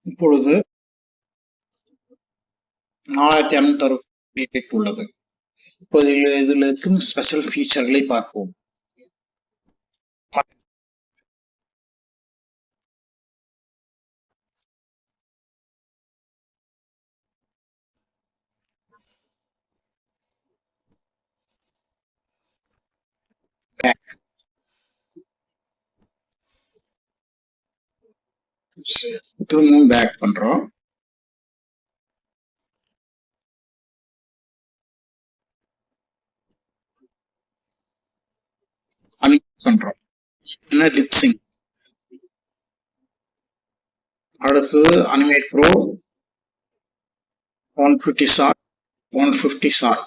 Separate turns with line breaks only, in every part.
இப்பொழுது 4560 உள்ளது. இப்போது இதில் இருக்கும் ஸ்பெஷல் ஃபீச்சர்களை பார்ப்போம். திரும்பவும் பேக் பண்றோம். அன்மியூட் பண்றோம். என்ன லிப்சிங். அடுத்து animate bro 150 shot 150 shot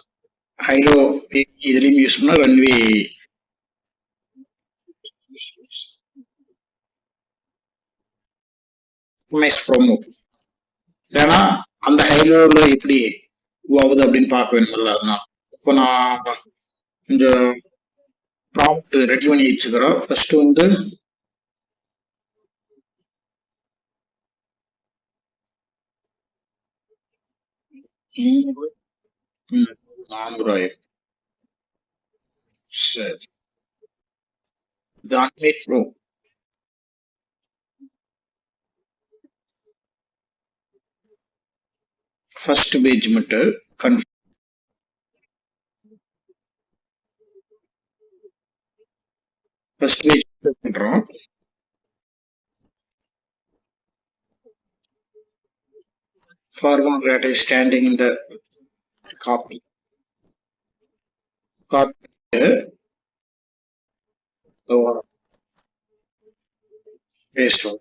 Hailuo இதுலயும் யூஸ் பண்ண ரன்வே ப்ரோமோ. ஏன்னா அந்த ஹைலோல எப்படி ஆகுது அப்படின்னு பார்க்க வேணும்ல. அதனால இப்போ நான் கொஞ்சம் ப்ராம்ப்ட் ரெடி பண்ணி வச்சுக்கிறோம். ஃபர்ஸ்ட் வந்து $400. சரி, இது அன்மேட் ப்ரோ. ஃபர்ஸ்ட் பேஜ் மட்டும் ஃபர்ஸ்ட் பேஜ் பண்றோம். foreground data is standing in the copy over paste one.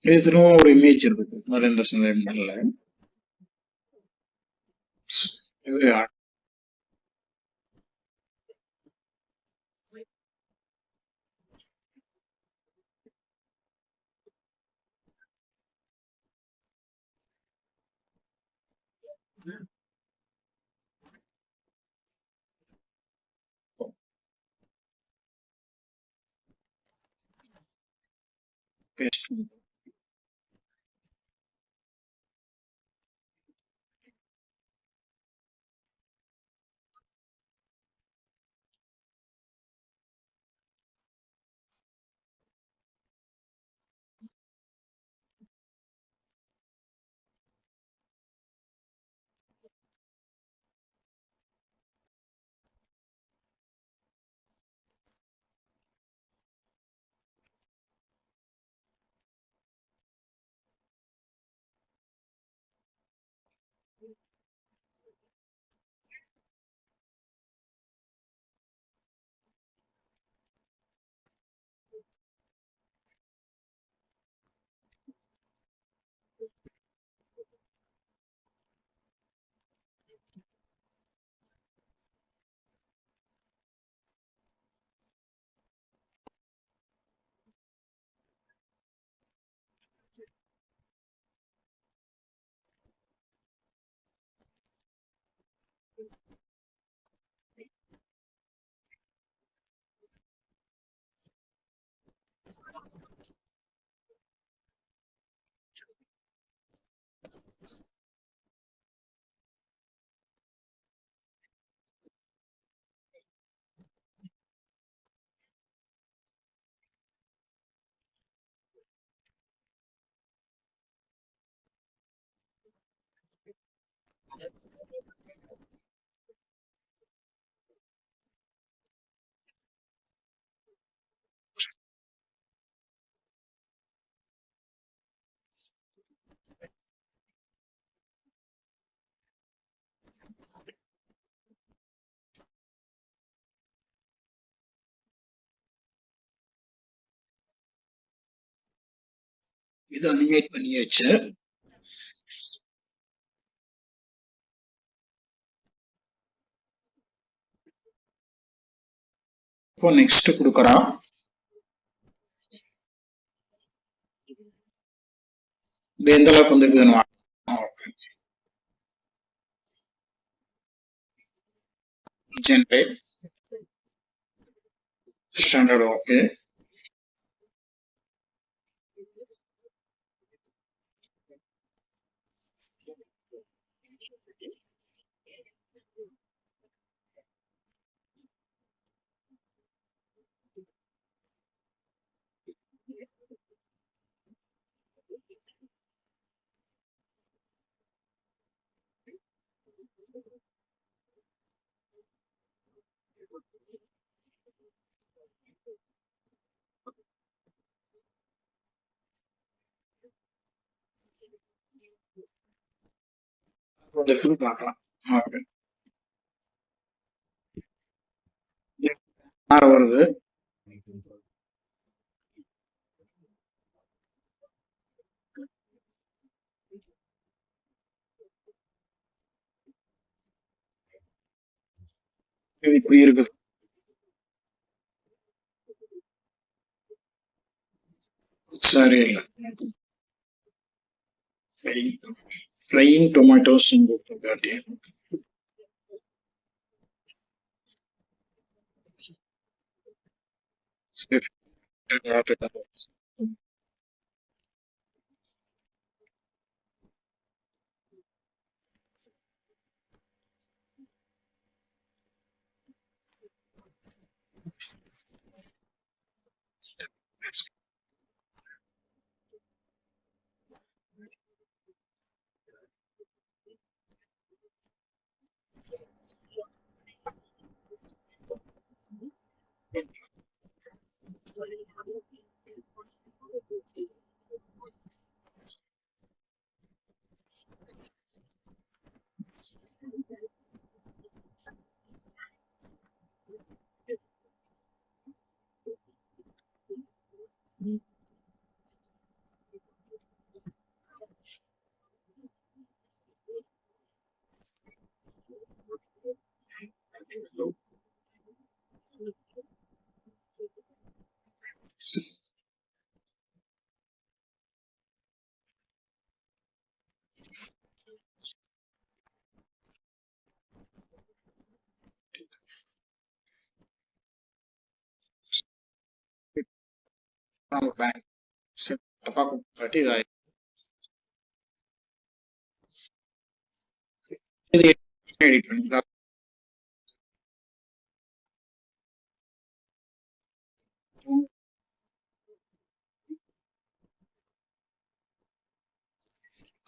இது திரும்ப ஒரு இமேஜ் இருக்கு நரேந்திர சிங். இது பேஸ்ட். இது அனிமேட் பண்ணியாச்சு. இப்போ நெக்ஸ்ட் கொடுக்குறான். இது எந்த அளவுக்கு வந்துருக்குதுன்னு ஓகே. Generate standard okay. வந்துருக்குன்னு பார்க்கலாம். ஓகே. வருது. இது இப்படி இருக்குது. சரியில்லை. ஃப்ளையிங் டொமேட்டோஸ் பேங்க் தப்பா கூப்பிட்டாட்டி இதாயிடும். இது எடிட் பண்ணிக்கலாம்.